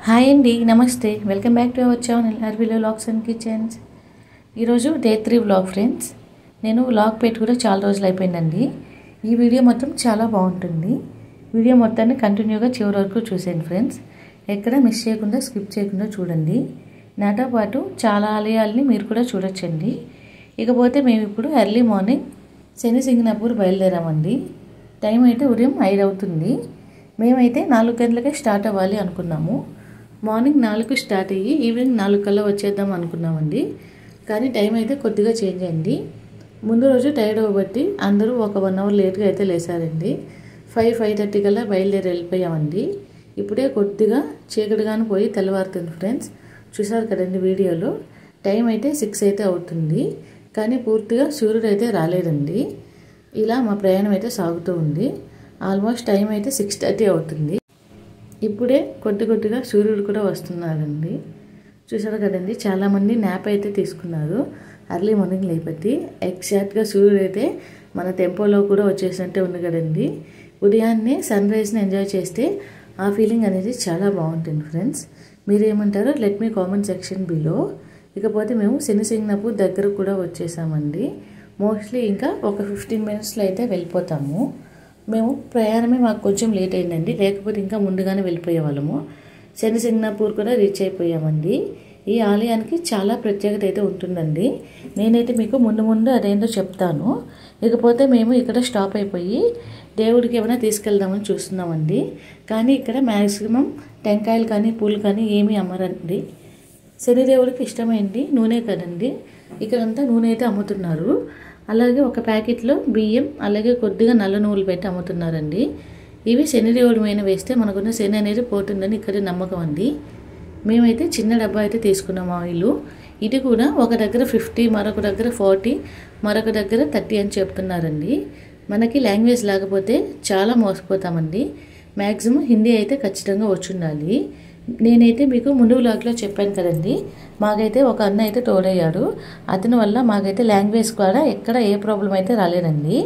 Hi అండి, నమస్తే. Welcome back to our channel ఆర్వీలో వ్లాగ్స్ అండ్ కిచెన్స్. ఈరోజు డే 3 వ్లాగ్ ఫ్రెండ్స్. నేను వ్లాగ్ పెట్టి కూడా చాలా రోజులు అయిపోయిందండి. ఈ వీడియో మొత్తం చాలా బాగుంటుంది. వీడియో మొత్తాన్ని కంటిన్యూగా చివరి వరకు చూసేయండి ఫ్రెండ్స్. ఎక్కడ మిస్ చేయకుండా స్కిప్ చేయకుండా చూడండి. నాతో పాటు చాలా ఆలయాలని మీరు కూడా చూడొచ్చండి. ఇకపోతే మేము ఇప్పుడు ఎర్లీ మార్నింగ్ శని సింగనాపూర్ బయలుదేరామండి. టైం అయితే ఉదయం 5 అవుతుంది. మేమైతే 4 గంటలకే స్టార్ట్ అవ్వాలి అనుకున్నాము. మార్నింగ్ 4కు స్టార్ట్ అయ్యి ఈవినింగ్ 4 కల్లా వచ్చేద్దాం అనుకున్నామండి. కానీ టైం అయితే కొద్దిగా చేంజ్ అయింది. ముందు రోజు టైర్డ్ అవ్వబట్టి అందరూ ఒక 1 అవర్ లేట్గా అయితే లేసారండి. 5:30 కల్లా బయలుదేరి వెళ్ళిపోయామండి. ఇప్పుడే కొద్దిగా చీకటిగానే పోయి తెల్లవారుతుంది ఫ్రెండ్స్. చూసారు కదండి వీడియోలో. టైం అయితే 6 అయితే అవుతుంది. కానీ పూర్తిగా సూర్యుడు అయితే రాలేదండి. ఇలా మా ప్రయాణం అయితే సాగుతూ ఉంది. ఆల్మోస్ట్ టైం అయితే 6:30 అవుతుంది. ఇప్పుడే కొద్దిగా సూర్యుడు కూడా వస్తున్నాడండి. చూసారు కదండి, చాలామంది న్యాప్ అయితే తీసుకున్నారు ఎర్లీ మార్నింగ్ లేపట్టి. ఎగ్జాక్ట్గా సూర్యుడు అయితే మన టెంపోలో కూడా వచ్చేసినట్టే ఉంది కదండి. ఉదయాన్నే సన్ రైజ్ని ఎంజాయ్ చేస్తే ఆ ఫీలింగ్ అనేది చాలా బాగుంటుంది ఫ్రెండ్స్. మీరేమంటారో let me comment section below. ఇకపోతే మేము శని సింగనాపూర్ దగ్గర కూడా వచ్చేసామండి. మోస్ట్లీ ఇంకా ఒక 15 మినిట్స్లో అయితే వెళ్ళిపోతాము. మేము ప్రయాణమే మాకు కొంచెం లేట్ అయిందండి, లేకపోతే ఇంకా ముందుగానే వెళ్ళిపోయేవాళ్ళము. శని సింగనాపూర్ కూడా రీచ్ అయిపోయామండి. ఈ ఆలయానికి చాలా ప్రత్యేకత అయితే ఉంటుందండి. నేనైతే మీకు ముందు అదేంటో చెప్తాను. ఇకపోతే మేము ఇక్కడ స్టాప్ అయిపోయి దేవుడికి ఏమైనా తీసుకెళ్దామని చూస్తున్నామండి. కానీ ఇక్కడ మ్యాక్సిమం టెంకాయలు కానీ పూలు కానీ ఏమీ అమ్మరండి. శనిదేవుడికి ఇష్టమైంది నూనె కదండి. ఇక్కడంతా నూనె అయితే అమ్ముతున్నారు. అలాగే ఒక ప్యాకెట్లో బియ్యం, అలాగే కొద్దిగా నల్ల నువ్వులు పెట్టి అమ్ముతున్నారండి. ఇవి శనిదేవుడి మీద వేస్తే మనకున్న శని అనేది పోతుందని ఇక్కడ నమ్మకం అండి. మేమైతే చిన్న డబ్బా అయితే తీసుకున్నాం ఆయిల్. ఇది కూడా ఒక దగ్గర 50, మరొక దగ్గర 40, మరొక దగ్గర 30 అని చెప్తున్నారండి. మనకి లాంగ్వేజ్ లేకపోతే చాలా మోసపోతామండి. మ్యాక్సిమం హిందీ అయితే ఖచ్చితంగా వచ్చి ఉండాలి. నేనైతే మీకు ముందు వ్లాగ్లో చెప్పాను కదండి, మాకైతే ఒక అన్న అయితే తోడయ్యాడు. అతని వల్ల మాకైతే లాంగ్వేజ్ కూడా ఎక్కడ ఏ ప్రాబ్లం అయితే రాలేదండి.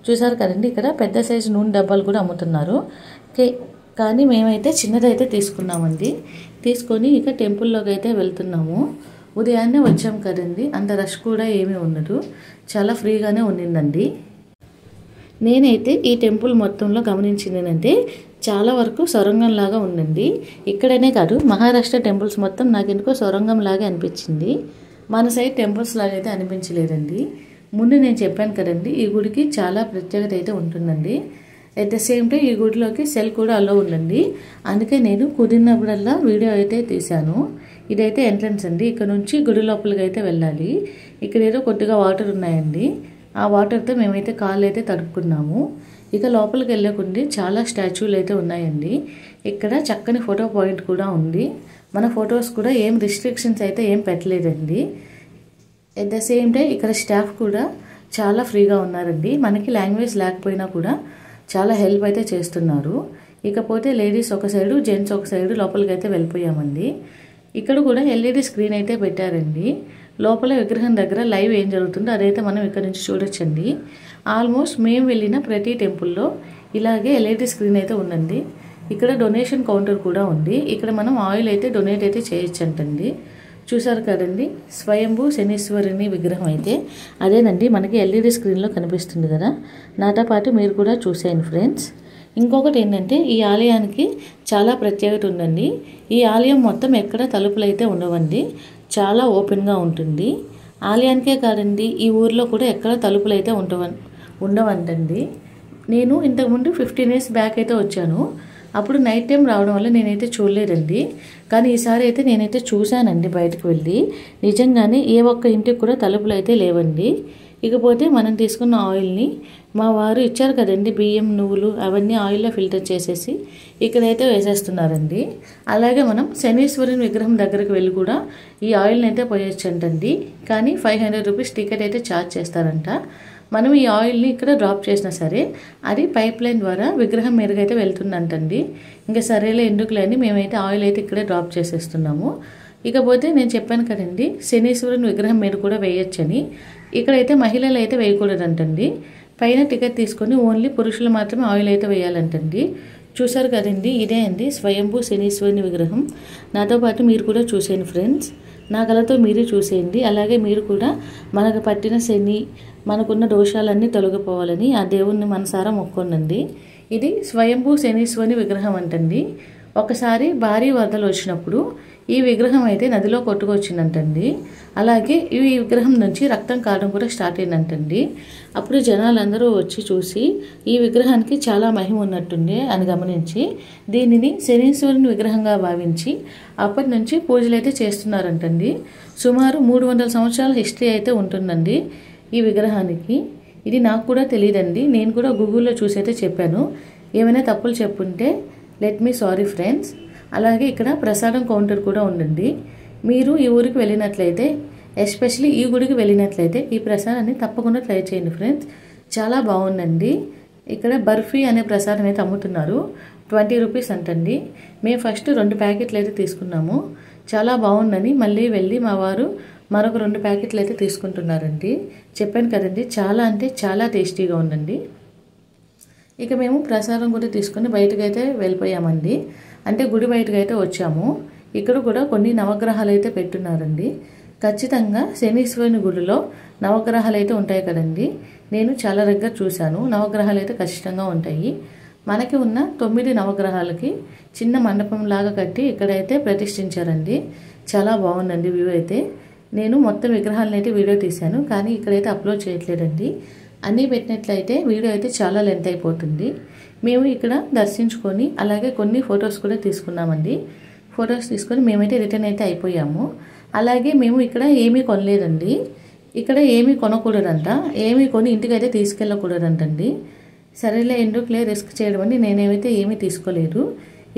చూసారు కదండి, ఇక్కడ పెద్ద సైజు నూనె డబ్బాలు కూడా అమ్ముతున్నారు. కానీ మేమైతే చిన్నదైతే తీసుకున్నామండి. తీసుకొని ఇక టెంపుల్లోకి అయితే వెళ్తున్నాము. ఉదయాన్నే వచ్చాం కదండి, అంత రష్ కూడా ఏమీ ఉండదు, చాలా ఫ్రీగానే ఉండిందండి. నేనైతే ఈ టెంపుల్ మొత్తంలో గమనించిందేనంటే చాలా వరకు సొరంగంలాగా ఉందండి. ఇక్కడనే కాదు, మహారాష్ట్ర టెంపుల్స్ మొత్తం నాకు ఎందుకో సొరంగం లాగే అనిపించింది. మన సైడ్ టెంపుల్స్ లాగా అయితే అనిపించలేదండి. ముందు నేను చెప్పాను కదండి, ఈ గుడికి చాలా ప్రత్యేకత అయితే ఉంటుందండి. అట్ ద సేమ్ టైం ఈ గుడిలోకి సెల్ కూడా అలో ఉందండి. అందుకే నేను కుదిరినప్పుడల్లా వీడియో అయితే తీశాను. ఇదైతే ఎంట్రన్స్ అండి. ఇక్కడ నుంచి గుడి లోపలికి అయితే వెళ్ళాలి. ఇక్కడ ఏదో కొద్దిగా వాటర్ ఉన్నాయండి. ఆ వాటర్తో మేమైతే కాళ్ళు అయితే తడుపుకున్నాము. ఇక లోపలికి వెళ్ళకుండా చాలా స్టాచ్యూలు అయితే ఉన్నాయండి. ఇక్కడ చక్కని ఫోటో పాయింట్ కూడా ఉంది. మన ఫొటోస్ కూడా ఏం రిస్ట్రిక్షన్స్ అయితే ఏం పెట్టలేదండి. అట్ ద సేమ్ టైం ఇక్కడ స్టాఫ్ కూడా చాలా ఫ్రీగా ఉన్నారండి. మనకి లాంగ్వేజ్ లేకపోయినా కూడా చాలా హెల్ప్ అయితే చేస్తున్నారు. ఇకపోతే లేడీస్ ఒక సైడు, జెంట్స్ ఒక సైడు లోపలికి అయితే వెళ్ళిపోయామండి. ఇక్కడ కూడా ఎల్ఈడి స్క్రీన్ అయితే పెట్టారండి. లోపల విగ్రహం దగ్గర లైవ్ ఏం జరుగుతుందో అదైతే మనం ఇక్కడ నుంచి చూడొచ్చండి. ఆల్మోస్ట్ మేము వెళ్ళిన ప్రతి టెంపుల్లో ఇలాగే ఎల్ఈడి స్క్రీన్ అయితే ఉందండి. ఇక్కడ డొనేషన్ కౌంటర్ కూడా ఉంది. ఇక్కడ మనం ఆయిల్ అయితే డొనేట్ అయితే చేయొచ్చంటండి. చూసారు కదండి, స్వయంభూ శనీశ్వరుని విగ్రహం అయితే అదేనండి మనకి ఎల్ఈడి స్క్రీన్లో కనిపిస్తుంది కదా. నాతో పాటు మీరు కూడా చూసేయండి ఫ్రెండ్స్. ఇంకొకటి ఏంటంటే ఈ ఆలయానికి చాలా ప్రత్యేకత ఉందండి. ఈ ఆలయం మొత్తం ఎక్కడ తలుపులు అయితే ఉండవండి, చాలా ఓపెన్గా ఉంటుంది. ఆలయానికే కాదండి, ఈ ఊర్లో కూడా ఎక్కడ తలుపులు అయితే ఉండవంటండి. నేను ఇంతకుముందు 15 ఇయర్స్ బ్యాక్ అయితే వచ్చాను. అప్పుడు నైట్ టైం రావడం వల్ల నేనైతే చూడలేదండి. కానీ ఈసారి అయితే నేనైతే చూశానండి బయటకు వెళ్ళి. నిజంగానే ఏ ఒక్క ఇంటికి కూడా తలుపులు అయితే లేవండి. ఇకపోతే మనం తీసుకున్న ఆయిల్ని మా వారు ఇచ్చారు కదండి, బియ్యం, నువ్వులు అవన్నీ ఆయిల్లో ఫిల్టర్ చేసేసి ఇక్కడైతే వేసేస్తున్నారండి. అలాగే మనం శనీశ్వరుని విగ్రహం దగ్గరికి వెళ్ళి కూడా ఈ ఆయిల్ని అయితే పోయొచ్చంటండి. కానీ 500 రూపీస్ టికెట్ అయితే ఛార్జ్ చేస్తారంట. మనం ఈ ఆయిల్ని ఇక్కడ డ్రాప్ చేసినా సరే అది పైప్ లైన్ ద్వారా విగ్రహం మీదకి అయితే వెళ్తుందంటండి. ఇంకా సరేలే ఎందుకులే అని మేమైతే ఆయిల్ అయితే ఇక్కడే డ్రాప్ చేసేస్తున్నాము. ఇకపోతే నేను చెప్పాను కదండి, శనీశ్వరుని విగ్రహం మీద కూడా వేయొచ్చని. ఇక్కడైతే మహిళలు అయితే వేయకూడదంటండి. పైన టికెట్ తీసుకొని ఓన్లీ పురుషులు మాత్రమే ఆయిల్ అయితే వేయాలంటండి. చూసారు కదండి, ఇదే అండి స్వయంభూ శనీశ్వరుని విగ్రహం. నాతో పాటు మీరు కూడా చూసేయండి ఫ్రెండ్స్. నా కళతో మీరే చూసేయండి. అలాగే మీరు కూడా మనకు పట్టిన శని, మనకున్న దోషాలన్నీ తొలగిపోవాలని ఆ దేవుణ్ణి మనసారా మొక్కోండి. ఇది స్వయంభూ శనీశ్వరుని విగ్రహం అంటండి. ఒకసారి భారీ వరదలు వచ్చినప్పుడు ఈ విగ్రహం అయితే నదిలో కొట్టుకొచ్చిందంటండి. అలాగే ఈ విగ్రహం నుంచి రక్తం కారడం కూడా స్టార్ట్ అయిందంటండి. అప్పుడు జనాలందరూ వచ్చి చూసి ఈ విగ్రహానికి చాలా మహిమ ఉన్నట్టుంది అని గమనించి దీనిని శనీశ్వరుని విగ్రహంగా భావించి అప్పటి నుంచి పూజలు అయితే చేస్తున్నారంటండి. సుమారు 300 సంవత్సరాల హిస్టరీ అయితే ఉంటుందండి ఈ విగ్రహానికి. ఇది నాకు కూడా తెలియదండి, నేను కూడా గూగుల్లో చూసి అయితే చెప్పాను. ఏమైనా తప్పులు చెప్పుంటే లెట్ మీ సారీ ఫ్రెండ్స్. అలాగే ఇక్కడ ప్రసాదం కౌంటర్ కూడా ఉందండి. మీరు ఈ ఊరికి వెళ్ళినట్లయితే, ఎస్పెషల్లీ ఈ గుడికి వెళ్ళినట్లయితే ఈ ప్రసాదాన్ని తప్పకుండా ట్రై చేయండి ఫ్రెండ్స్. చాలా బాగుందండి. ఇక్కడ బర్ఫీ అనే ప్రసాదం అయితే అమ్ముతున్నారు. 20 రూపీస్ అంటండి. మేము ఫస్ట్ 2 ప్యాకెట్లు అయితే తీసుకున్నాము. చాలా బాగుందని మళ్ళీ వెళ్ళి మా వారు మరొక 2 ప్యాకెట్లు అయితే తీసుకుంటున్నారండి. చెప్పాను కదండి, చాలా అంటే చాలా టేస్టీగా ఉందండి. ఇక మేము ప్రసాదం కూడా తీసుకొని బయటకు అయితే వెళ్ళిపోయామండి. అంటే గుడి బయటకు అయితే వచ్చాము. ఇక్కడ కూడా కొన్ని నవగ్రహాలు అయితే పెట్టున్నారండి. ఖచ్చితంగా శనీశ్వరుని గుడిలో నవగ్రహాలు అయితే ఉంటాయి కదండి. నేను చాలా దగ్గర చూశాను, నవగ్రహాలు అయితే ఖచ్చితంగా ఉంటాయి. మనకి ఉన్న 9 నవగ్రహాలకి చిన్న మండపం లాగా కట్టి ఇక్కడైతే ప్రతిష్ఠించారండి. చాలా బాగుందండి వ్యూ అయితే. నేను మొత్తం విగ్రహాలను అయితే వీడియో తీశాను, కానీ ఇక్కడైతే అప్లోడ్ చేయట్లేదండి. అన్నీ పెట్టినట్లయితే వీడియో అయితే చాలా లెంత్ అయిపోతుంది. మేము ఇక్కడ దర్శించుకొని అలాగే కొన్ని ఫొటోస్ కూడా తీసుకున్నామండి. ఫొటోస్ తీసుకొని మేమైతే రిటర్న్ అయితే అయిపోయాము. అలాగే మేము ఇక్కడ ఏమీ కొనలేదండి. ఇక్కడ ఏమీ కొనకూడదంట, ఏమీ కొని ఇంటికి అయితే తీసుకెళ్ళకూడదంటండి. సరేలే ఎందుకులే రిస్క్ చేయడం అని నేనేమైతే ఏమీ తీసుకోలేదు.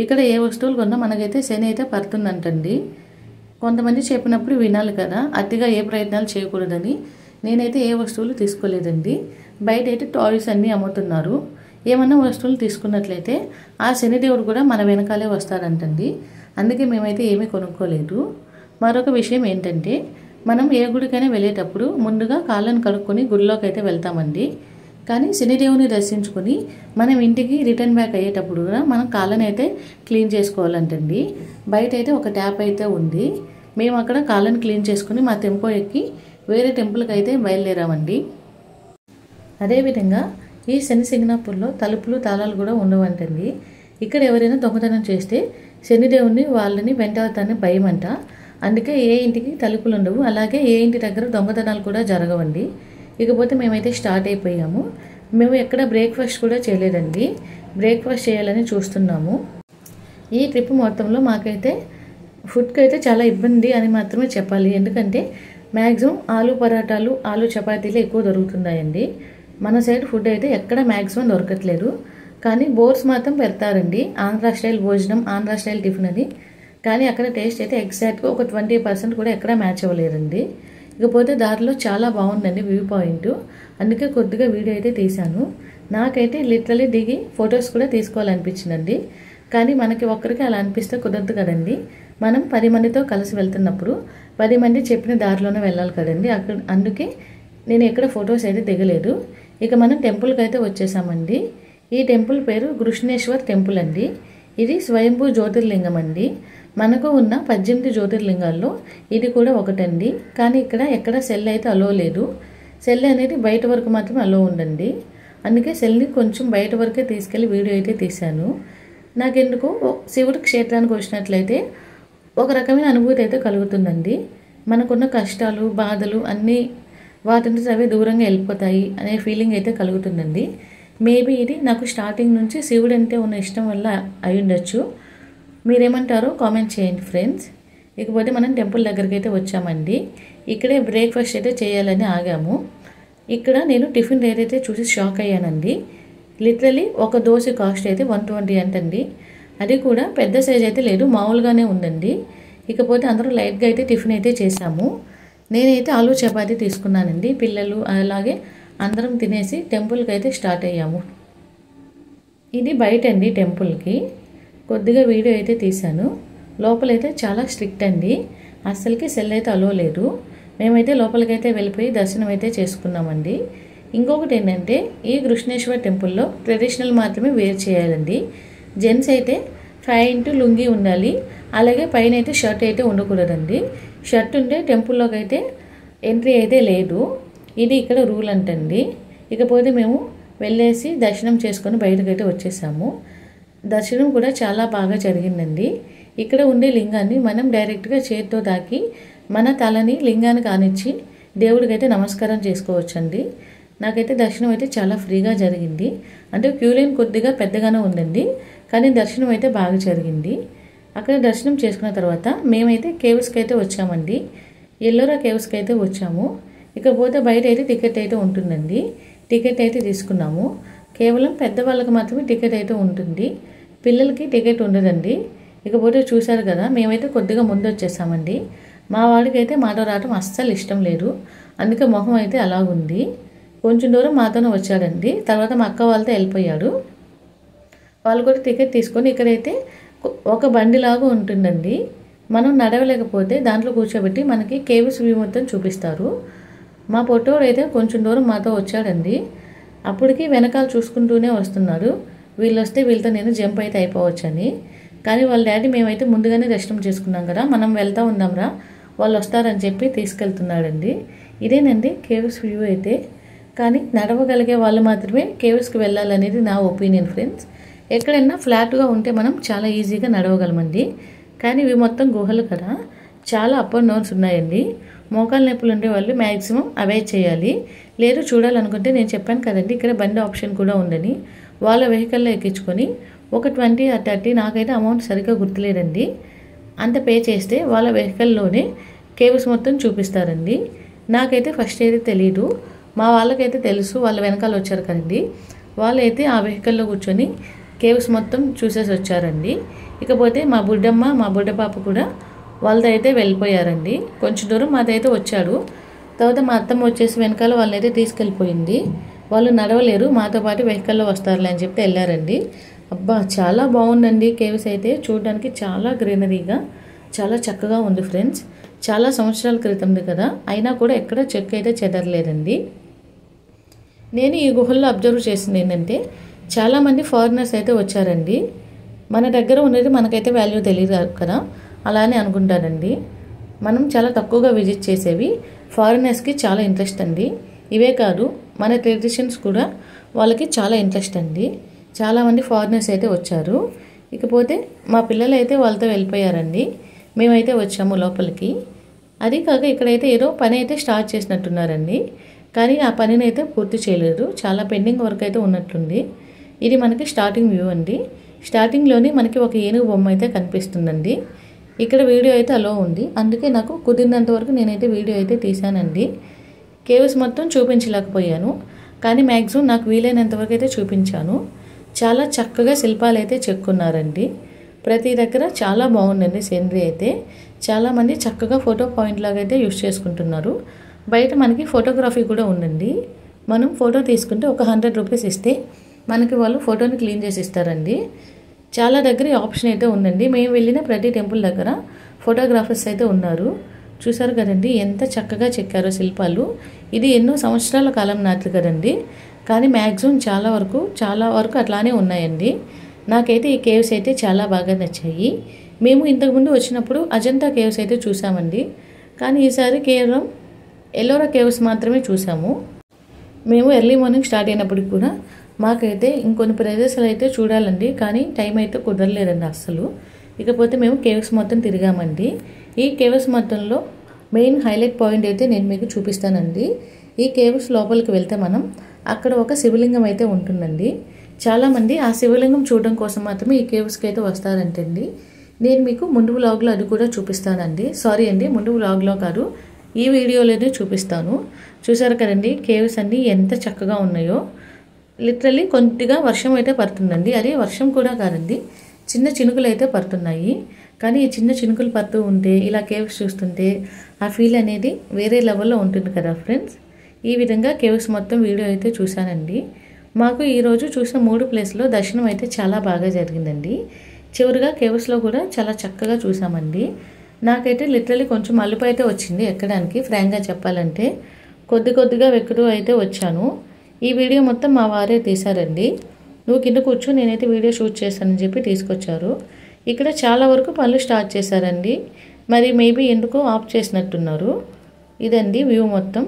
ఇక్కడ ఏ వస్తువులు కొన్నా మనకైతే శని అయితే పడుతుందంటండి. కొంతమంది చెప్పినప్పుడు వినాలి కదా, అతిగా ఏ ప్రయత్నాలు చేయకూడదని నేనైతే ఏ వస్తువులు తీసుకోలేదండి. బయట అయితే టాయ్స్ అన్నీ అమ్ముతున్నారు. ఏమన్నా వస్తువులు తీసుకున్నట్లయితే ఆ శనిదేవుడు కూడా మన వెనకాలే వస్తాడంటండి. అందుకే మేమైతే ఏమీ కొనుక్కోలేదు. మరొక విషయం ఏంటంటే, మనం ఏ గుడికైనా వెళ్ళేటప్పుడు ముందుగా కాళ్ళను కడుక్కొని గుడిలోకి అయితే వెళ్తామండి. కానీ శనిదేవుని దర్శించుకొని మనం ఇంటికి రిటర్న్ బ్యాక్ అయ్యేటప్పుడు కూడా మనం కాళ్ళని అయితే క్లీన్ చేసుకోవాలంటండి. బయట అయితే ఒక ట్యాప్ అయితే ఉంది. మేము అక్కడ కాళ్ళని క్లీన్ చేసుకుని మా టెంపో ఎక్కి వేరే టెంపుల్కి అయితే బయలుదేరామండి. అదేవిధంగా ఈ శని సింగనాపూర్లో తలుపులు తాళాలు కూడా ఉండవంటండి. ఇక్కడ ఎవరైనా దొంగతనం చేస్తే శనిదేవుని వాళ్ళని వెంటాడతాన్ని భయం అంట. అందుకే ఏ ఇంటికి తలుపులు ఉండవు, అలాగే ఏ ఇంటి దగ్గర దొంగతనాలు కూడా జరగవండి. ఇకపోతే మేమైతే స్టార్ట్ అయిపోయాము. మేము ఎక్కడ బ్రేక్ఫాస్ట్ కూడా చేయలేదండి. బ్రేక్ఫాస్ట్ చేయాలని చూస్తున్నాము. ఈ ట్రిప్ మొత్తంలో మాకైతే ఫుడ్కి అయితే చాలా ఇబ్బంది అని మాత్రమే చెప్పాలి. ఎందుకంటే మ్యాక్సిమం ఆలు పరాటాలు, ఆలు చపాతీలు ఎక్కువ దొరుకుతున్నాయండి. మన సైడ్ ఫుడ్ అయితే ఎక్కడ మ్యాక్సిమం దొరకట్లేదు. కానీ బోర్డ్స్ మాత్రం పెడతారండి, ఆంధ్ర స్టైల్ భోజనం, ఆంధ్ర స్టైల్ టిఫిన్ అని. కానీ అక్కడ టేస్ట్ అయితే ఎగ్జాక్ట్గా ఒక 20% కూడా ఎక్కడ మ్యాచ్ అవ్వలేదండి. ఇకపోతే దారిలో చాలా బాగుందండి వ్యూ పాయింట్. అందుకే కొద్దిగా వీడియో అయితే తీశాను. నాకైతే లిటరలీ దిగి ఫొటోస్ కూడా తీసుకోవాలనిపించిందండి. కానీ మనకి ఒక్కరికి అలా అనిపిస్తే కుదరదు కదండి. మనం 10 మందితో కలిసి వెళ్తున్నప్పుడు 10 మంది చెప్పిన దారిలోనే వెళ్ళాలి కదండి. అందుకే నేను ఎక్కడ ఫొటోస్ అయితే దిగలేదు. ఇక మనం టెంపుల్కి అయితే వచ్చేసామండి. ఈ టెంపుల్ పేరు కృష్ణేశ్వర్ టెంపుల్ అండి. ఇది స్వయంభూ జ్యోతిర్లింగం అండి. మనకు ఉన్న 18 జ్యోతిర్లింగాల్లో ఇది కూడా ఒకటండి. కానీ ఇక్కడ ఎక్కడ సెల్ అయితే అలో లేదు. సెల్ అనేది బయట వరకు మాత్రమే అలో ఉందండి. అందుకే సెల్ని కొంచెం బయట వరకే తీసుకెళ్ళి వీడియో అయితే తీశాను. నాకెందుకు శివుడి క్షేత్రానికి వచ్చినట్లయితే ఒక రకమైన అనుభూతి అయితే కలుగుతుందండి. మనకున్న కష్టాలు, బాధలు అన్నీ వాటిని అవే దూరంగా వెళ్ళిపోతాయి అనే ఫీలింగ్ అయితే కలుగుతుందండి. మేబీ ఇది నాకు స్టార్టింగ్ నుంచి శివుడు అంటే ఉన్న ఇష్టం వల్ల అయి ఉండొచ్చు. మీరేమంటారో కామెంట్ చేయండి ఫ్రెండ్స్. ఇకపోతే మనం టెంపుల్ దగ్గరికి అయితే వచ్చామండి. ఇక్కడే బ్రేక్ఫాస్ట్ అయితే చేయాలని ఆగాము. ఇక్కడ నేను టిఫిన్ రేట్ అయితే చూసి షాక్ అయ్యానండి. లిటరలీ ఒక దోశ కాస్ట్ అయితే 120 అంటండి. అది కూడా పెద్ద సైజ్ అయితే లేదు, మామూలుగానే ఉందండి. ఇకపోతే అందరూ లైట్గా అయితే టిఫిన్ అయితే చేసాము. నేనైతే ఆలు చపాతీ తీసుకున్నానండి. పిల్లలు అలాగే అందరం తినేసి టెంపుల్కి అయితే స్టార్ట్ అయ్యాము. ఇది బయట అండి టెంపుల్కి. కొద్దిగా వీడియో అయితే తీశాను. లోపలైతే చాలా స్ట్రిక్ట్ అండి, అస్సలకి సెల్ అయితే అలో లేదు. మేమైతే లోపలికైతే వెళ్ళిపోయి దర్శనం అయితే చేసుకున్నామండి. ఇంకొకటి ఏంటంటే ఈ కృష్ణేశ్వర్ టెంపుల్లో ట్రెడిషనల్ మాత్రమే వేర్ చేయాలండి. జెంట్స్ అయితే 5 లుంగీ ఉండాలి, అలాగే పైన అయితే షర్ట్ అయితే ఉండకూడదండి. షర్ట్ ఉంటే టెంపుల్లోకి అయితే ఎంట్రీ అయితే లేదు, ఇది ఇక్కడ రూల్ అంటండి. ఇకపోతే మేము వెళ్ళేసి దర్శనం చేసుకొని బయటకైతే వచ్చేసాము. దర్శనం కూడా చాలా బాగా జరిగిందండి. ఇక్కడ ఉండే లింగాన్ని మనం డైరెక్ట్గా చేతితో తాకి మన తలని లింగానికి ఆనిచ్చి దేవుడికైతే నమస్కారం చేసుకోవచ్చండి. నాకైతే దర్శనం అయితే చాలా ఫ్రీగా జరిగింది. అంటే క్యూ లైన్ కొద్దిగా పెద్దగానే ఉందండి, కానీ దర్శనం అయితే బాగా జరిగింది. అక్కడ దర్శనం చేసుకున్న తర్వాత మేమైతే కేవ్స్కి అయితే వచ్చామండి. ఎల్లోరా కేవ్స్కి అయితే వచ్చాము. ఇకపోతే బయట అయితే టికెట్ అయితే ఉంటుందండి. టికెట్ అయితే తీసుకున్నాము. కేవలం పెద్దవాళ్ళకి మాత్రమే టికెట్ అయితే ఉంటుంది, పిల్లలకి టికెట్ ఉండదండి. ఇకపోతే చూశారు కదా, మేమైతే కొద్దిగా ముందు వచ్చేసామండి. మా వాడికి అయితే మాతో రావడం అస్సలు ఇష్టం లేదు, అందుకే మొహం అయితే అలాగుంది. కొంచెం దూరం మాతోనే వచ్చాడండి, తర్వాత మా అక్క వాళ్ళతో వెళ్ళిపోయాడు. వాళ్ళు కూడా టికెట్ తీసుకొని ఇక్కడైతే ఒక బండిలాగా ఉంటుందండి. మనం నడవలేకపోతే దాంట్లో కూర్చోబెట్టి మనకి కేవ్స్ వ్యూ మొత్తం చూపిస్తారు. మా పొట్టోడు అయితే కొంచెం దూరం మాతో వచ్చాడండి. అప్పటికి వెనకాల చూసుకుంటూనే వస్తున్నాడు, వీళ్ళు వస్తే వీళ్ళతో నేను జంప్ అయితే అయిపోవచ్చని. కానీ వాళ్ళ డాడీ మేమైతే ముందుగానే దర్శనం చేసుకున్నాం కదా, మనం వెళ్తూ ఉందాంరా, వాళ్ళు వస్తారని చెప్పి తీసుకెళ్తున్నాడండి. ఇదేనండి కేవ్స్ వ్యూ అయితే. కానీ నడవగలిగే వాళ్ళు మాత్రమే కేవ్స్కి వెళ్ళాలనేది నా ఒపీనియన్ ఫ్రెండ్స్. ఎక్కడైనా ఫ్లాట్గా ఉంటే మనం చాలా ఈజీగా నడవగలమండి, కానీ ఇవి మొత్తం గుహలు కదా, చాలా అప్ అండ్ డౌన్స్ ఉన్నాయండి. మోకాలు నొప్పులు ఉండే వాళ్ళు మ్యాక్సిమం అవాయిడ్ చేయాలి. లేదు చూడాలనుకుంటే నేను చెప్పాను కదండి, ఇక్కడ బండి ఆప్షన్ కూడా ఉందని, వాళ్ళ వెహికల్లో ఎక్కించుకొని ఒక 20 or 30, నాకైతే అమౌంట్ సరిగ్గా గుర్తులేదండి, అంత పే చేస్తే వాళ్ళ వెహికల్లోనే కేవ్స్ మొత్తం చూపిస్తారండి. నాకైతే ఫస్ట్ అయితే తెలీదు, మా వాళ్ళకైతే తెలుసు, వాళ్ళ వెనకాల వచ్చారు కదండి, వాళ్ళైతే ఆ వెహికల్లో కూర్చొని కేవ్స్ మొత్తం చూసేసి వచ్చారండి. ఇకపోతే మా బుడ్డమ్మ మా బుడ్డ పాప కూడా వాళ్ళతో అయితే వెళ్ళిపోయారండి. కొంచెం దూరం మాదైతే వచ్చాడు, తర్వాత మా అత్తమ్మ వచ్చేసి వెనకాల వాళ్ళైతే తీసుకెళ్ళిపోయింది. వాళ్ళు నడవలేరు, మాతో పాటు వెహికల్లో వస్తారులే అని చెప్పి వెళ్ళారండి. అబ్బా చాలా బాగుందండి కేవ్స్ అయితే, చూడడానికి చాలా గ్రీనరీగా చాలా చక్కగా ఉంది ఫ్రెండ్స్. చాలా సంవత్సరాల క్రితంది కదా, అయినా కూడా ఎక్కడ చెక్ అయితే చెదరలేదండి. నేను ఈ గుహల్లో అబ్జర్వ్ చేసింది ఏంటంటే, చాలామంది ఫారినర్స్ అయితే వచ్చారండి. మన దగ్గర ఉన్నది మనకైతే వాల్యూ తెలియదు కదా, అలానే అనుకుంటానండి. మనం చాలా తక్కువగా విజిట్ చేసేవి ఫారినర్స్కి చాలా ఇంట్రెస్ట్ అండి. ఇవే కాదు, మన ట్రెడిషన్స్ కూడా వాళ్ళకి చాలా ఇంట్రెస్ట్ అండి. చాలామంది ఫారినర్స్ అయితే వచ్చారు. ఇకపోతే మా పిల్లలు అయితే వాళ్ళతో వెళ్ళిపోయారండి, మేమైతే వచ్చాము లోపలికి. అది కాక ఇక్కడైతే ఏదో పని అయితే స్టార్ట్ చేసినట్టున్నారండి, కానీ ఆ పనిని అయితే పూర్తి చేయలేదు, చాలా పెండింగ్ వర్క్ అయితే ఉన్నట్లుంది. ఇది మనకి స్టార్టింగ్ వ్యూ అండి. స్టార్టింగ్లోనే మనకి ఒక ఏనుగు బొమ్మ అయితే కనిపిస్తుందండి. ఇక్కడ వీడియో అయితే అలో ఉంది, అందుకే నాకు కుదిరినంత వరకు నేనైతే వీడియో అయితే తీశానండి. కేవ్స్ మొత్తం చూపించలేకపోయాను, కానీ మ్యాక్సిమం నాకు వీలైనంత వరకు అయితే చూపించాను. చాలా చక్కగా శిల్పాలు అయితే చెక్కున్నారండి. ప్రతి దగ్గర చాలా బాగుందండి సీనరీ అయితే. చాలామంది చక్కగా ఫోటో పాయింట్ లాగా అయితే యూస్ చేసుకుంటున్నారు. బయట మనకి ఫోటోగ్రఫీ కూడా ఉందండి. మనం ఫోటో తీసుకుంటే ఒక 100 రూపీస్ ఇస్తే మనకి వాళ్ళు ఫోటోని క్లీన్ చేసి ఇస్తారండి. చాలా దగ్గర ఈ ఆప్షన్ అయితే ఉందండి. మేము వెళ్ళిన ప్రతి టెంపుల్ దగ్గర ఫోటోగ్రాఫర్స్ అయితే ఉన్నారు. చూసారు కదండి ఎంత చక్కగా చెక్కారో శిల్పాలు. ఇది ఎన్నో సంవత్సరాల కాలం నాటి కదండి, కానీ మ్యాక్సిమం చాలా వరకు అట్లానే ఉన్నాయండి. నాకైతే ఈ కేవ్స్ అయితే చాలా బాగా నచ్చాయి. మేము ఇంతకుముందు వచ్చినప్పుడు అజంతా కేవ్స్ అయితే చూసామండి, కానీ ఈసారి కేవలం ఎల్లోరా కేవ్స్ మాత్రమే చూసాము. మేము ఎర్లీ మార్నింగ్ స్టార్ట్ అయినప్పటికి కూడా మాకైతే ఇంకొన్ని ప్రదేశాలు అయితే చూడాలండి, కానీ టైం అయితే కుదరలేదండి అస్సలు. ఇకపోతే మేము కేవ్స్ మొత్తం తిరిగామండి. ఈ కేవ్స్ మొత్తంలో మెయిన్ హైలైట్ పాయింట్ అయితే నేను మీకు చూపిస్తానండి. ఈ కేవ్స్ లోపలికి వెళ్తే మనం అక్కడ ఒక శివలింగం అయితే ఉంటుందండి. చాలామంది ఆ శివలింగం చూడడం కోసం మాత్రమే ఈ కేవ్స్కి అయితే వస్తారంటండి. నేను మీకు ముందు వ్లాగ్లో అది కూడా చూపిస్తానండి. సారీ అండి, ముందు వ్లాగ్లో కాదు, ఈ వీడియోలోనే చూపిస్తాను. చూసారు కదండి కేవ్స్ అన్నీ ఎంత చక్కగా ఉన్నాయో. లిటరల్లీ కొద్దిగా వర్షం అయితే పడుతుందండి, అది వర్షం కూడా కాదండి, చిన్న చినుకులు అయితే పడుతున్నాయి. కానీ ఈ చిన్న చినుకులు పడుతూ ఉంటే ఇలా కేవ్స్ చూస్తుంటే ఆ ఫీల్ అనేది వేరే లెవెల్లో ఉంటుంది కదా ఫ్రెండ్స్. ఈ విధంగా కేవ్స్ మొత్తం వీడియో అయితే చూశానండి. మాకు ఈరోజు చూసిన 3 ప్లేస్లో దర్శనం అయితే చాలా బాగా జరిగిందండి. చివరిగా కేవ్స్లో కూడా చాలా చక్కగా చూసామండి. నాకైతే లిటరల్లీ కొంచెం అలుపు అయితే వచ్చింది ఎక్కడానికి, ఫ్రాంక్గా చెప్పాలంటే కొద్దిగా వెక్కుతూ అయితే వచ్చాను. ఈ వీడియో మొత్తం మా వారే తీశారండి. నువ్వు కింద కూర్చో, నేనైతే వీడియో షూట్ చేస్తానని చెప్పి తీసుకొచ్చారు. ఇక్కడ చాలా వరకు పనులు స్టార్ట్ చేశారండి. మరి మేబీ ఎందుకో ఆఫ్ చేసినట్టున్నారు. ఇదండి వ్యూ మొత్తం.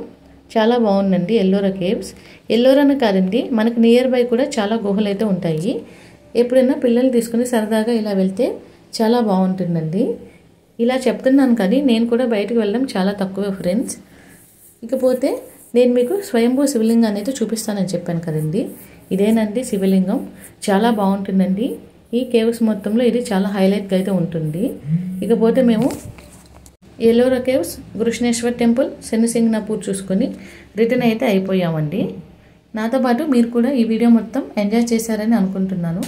చాలా బాగుందండి ఎల్లోరా కేవ్స్. ఎల్లోరానే కాదండి, మనకు నియర్ బై కూడా చాలా గుహలు అయితే ఉంటాయి. ఎప్పుడైనా పిల్లలు తీసుకుని సరదాగా ఇలా వెళ్తే చాలా బాగుంటుందండి. ఇలా చెప్తున్నాను కానీ నేను కూడా బయటకు వెళ్ళడం చాలా తక్కువే ఫ్రెండ్స్. ఇకపోతే నేను మీకు స్వయంభూ శివలింగాన్ని అయితే చూపిస్తానని చెప్పాను కదండి. ఇదేనండి శివలింగం. చాలా బాగుంటుందండి. ఈ కేవ్స్ మొత్తంలో ఇది చాలా హైలైట్గా అయితే ఉంటుంది. ఇకపోతే మేము ఎల్లోరా కేవ్స్, కృష్ణేశ్వర్ టెంపుల్, శనిసింగనాపూర్ చూసుకొని రిటర్న్ అయితే అయిపోయామండి. నాతో పాటు మీరు కూడా ఈ వీడియో మొత్తం ఎంజాయ్ చేశారని అనుకుంటున్నాను.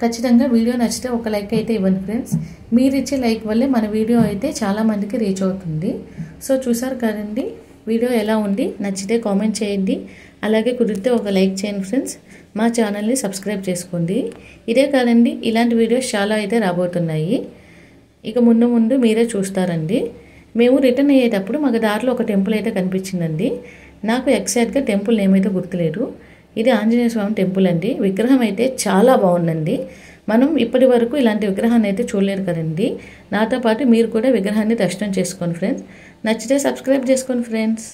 ఖచ్చితంగా వీడియో నచ్చితే ఒక లైక్ అయితే ఇవ్వండి ఫ్రెండ్స్. మీరు ఇచ్చే లైక్ వల్లే మన వీడియో అయితే చాలామందికి రీచ్ అవుతుంది. సో చూసారు కదండి వీడియో ఎలా ఉంది, నచ్చితే కామెంట్ చేయండి. అలాగే కుదిరితే ఒక లైక్ చేయండి ఫ్రెండ్స్. మా ఛానల్ని సబ్స్క్రైబ్ చేసుకోండి. ఇదే కాదండి, ఇలాంటి వీడియోస్ చాలా అయితే రాబోతున్నాయి. ఇక ముందు మీరే చూస్తారండి. మేము రిటర్న్ అయ్యేటప్పుడు మాకు దారిలో ఒక టెంపుల్ అయితే కనిపించిందండి. నాకు ఎగ్జాక్ట్గా టెంపుల్ నేమ్ అయితే గుర్తులేదు. ఇది ఆంజనేయ స్వామి టెంపుల్ అండి. విగ్రహం అయితే చాలా బాగుందండి. మనం ఇప్పటి వరకు ఇలాంటి విగ్రహాన్ని అయితే చూడలేరు కదండి. నాతో పాటు మీరు కూడా విగ్రహాన్ని దర్శనం చేసుకోండి ఫ్రెండ్స్. నచ్చితే సబ్స్క్రైబ్ చేసుకోండి ఫ్రెండ్స్.